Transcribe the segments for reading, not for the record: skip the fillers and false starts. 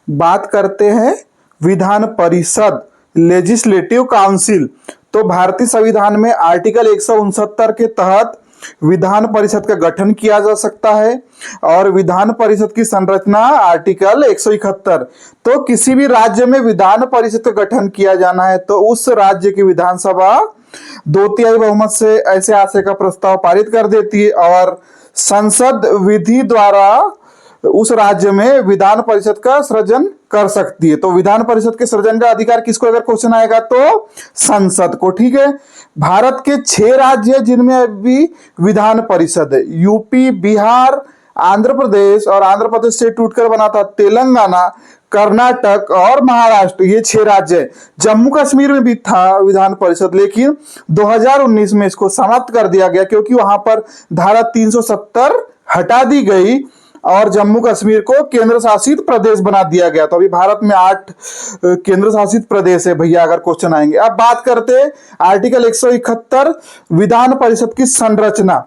बात करते हैं विधान परिषद, लेजिस्लेटिव काउंसिल। तो भारतीय संविधान में आर्टिकल 169 के तहत विधान परिषद का गठन किया जा सकता है। और विधान परिषद की संरचना आर्टिकल 171। तो किसी भी राज्य में विधान परिषद का गठन किया जाना है तो उस राज्य की विधानसभा 2/3 बहुमत से ऐसे आशय का प्रस्ताव पारित कर देती है और संसद विधि द्वारा उस राज्य में विधान परिषद का सृजन कर सकती है। तो विधान परिषद के सृजन का अधिकार किसको अगर क्वेश्चन आएगा तो संसद को। ठीक है, भारत के 6 राज्य जिनमें अभी विधान परिषद है, यूपी, बिहार, आंध्र प्रदेश, और आंध्र प्रदेश से टूटकर बना था तेलंगाना, कर्नाटक और महाराष्ट्र, ये 6 राज्य है। जम्मू कश्मीर में भी था विधान परिषद, लेकिन 2019 में इसको समाप्त कर दिया गया क्योंकि वहां पर धारा 370 हटा दी गई और जम्मू कश्मीर को केंद्र शासित प्रदेश बना दिया गया। तो अभी भारत में 8 केंद्र शासित प्रदेश है भैया, अगर क्वेश्चन आएंगे। अब बात करते हैं आर्टिकल 171 विधान परिषद की संरचना।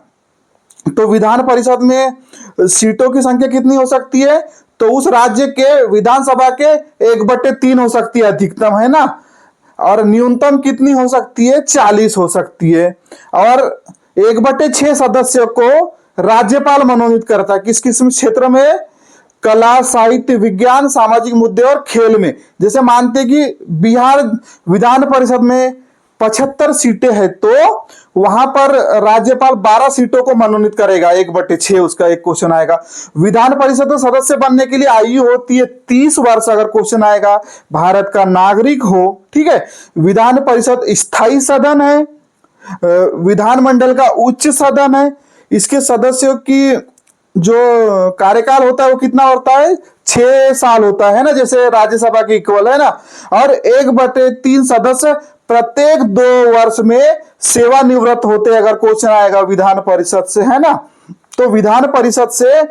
तो विधान परिषद में सीटों की संख्या कितनी हो सकती है? तो उस राज्य के विधानसभा के 1/3 हो सकती है अधिकतम, है ना। और न्यूनतम कितनी हो सकती है? 40 हो सकती है। और 1/6 सदस्यों को राज्यपाल मनोनीत करता है। किस किस क्षेत्र में? कला, साहित्य, विज्ञान, सामाजिक मुद्दे और खेल में। जैसे मानते कि बिहार विधान परिषद में 75 सीटें हैं तो वहां पर राज्यपाल 12 सीटों को मनोनीत करेगा, 1/6 उसका एक क्वेश्चन आएगा। विधान परिषद में सदस्य बनने के लिए आयु होती है 30 वर्ष, अगर क्वेश्चन आएगा भारत का नागरिक हो। ठीक है, विधान परिषद स्थायी सदन है, विधानमंडल का उच्च सदन है। इसके सदस्यों की जो कार्यकाल होता है वो कितना होता है? 6 साल होता है ना, जैसे राज्यसभा की इक्वल है ना। और 1/3 सदस्य प्रत्येक 2 वर्ष में सेवानिवृत्त होते हैं, अगर क्वेश्चन आएगा विधान परिषद से, है ना। तो विधान परिषद से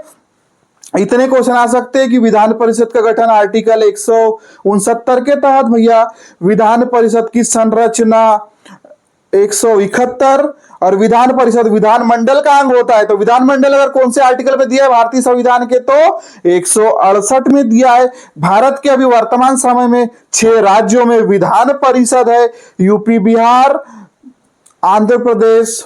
इतने क्वेश्चन आ सकते हैं कि विधान परिषद का गठन आर्टिकल 169 के तहत भैया, विधान परिषद की संरचना 171, और विधान परिषद विधानमंडल का अंग होता है। तो विधानमंडल अगर कौन से आर्टिकल में दिया है भारतीय संविधान के? तो 168 में दिया है। भारत के अभी वर्तमान समय में 6 राज्यों में विधान परिषद है, यूपी, बिहार, आंध्र प्रदेश,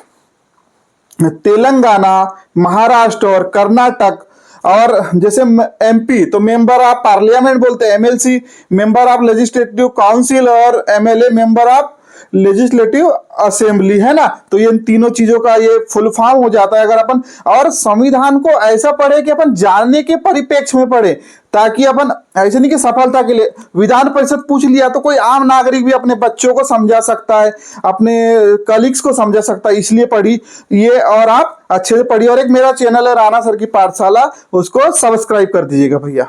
तेलंगाना, महाराष्ट्र और कर्नाटक। और जैसे एमपी तो मेंबर ऑफ पार्लियामेंट बोलते हैं, MLC member of legislative council, और MLA member of legislative assembly, है ना। तो ये तीनों चीजों का ये फुल फॉर्म हो जाता है अगर अपन, और संविधान को ऐसा पढ़े कि अपन जानने के परिप्रेक्ष्य में पढ़े, ताकि अपन ऐसे नहीं कि सफलता के लिए विधान परिषद पूछ लिया तो कोई आम नागरिक भी अपने बच्चों को समझा सकता है, अपने कलीग्स को समझा सकता है, इसलिए पढ़ी ये। और आप अच्छे से पढ़िए। और एक मेरा चैनल है राणा सर की पाठशाला, उसको सब्सक्राइब कर दीजिएगा भैया।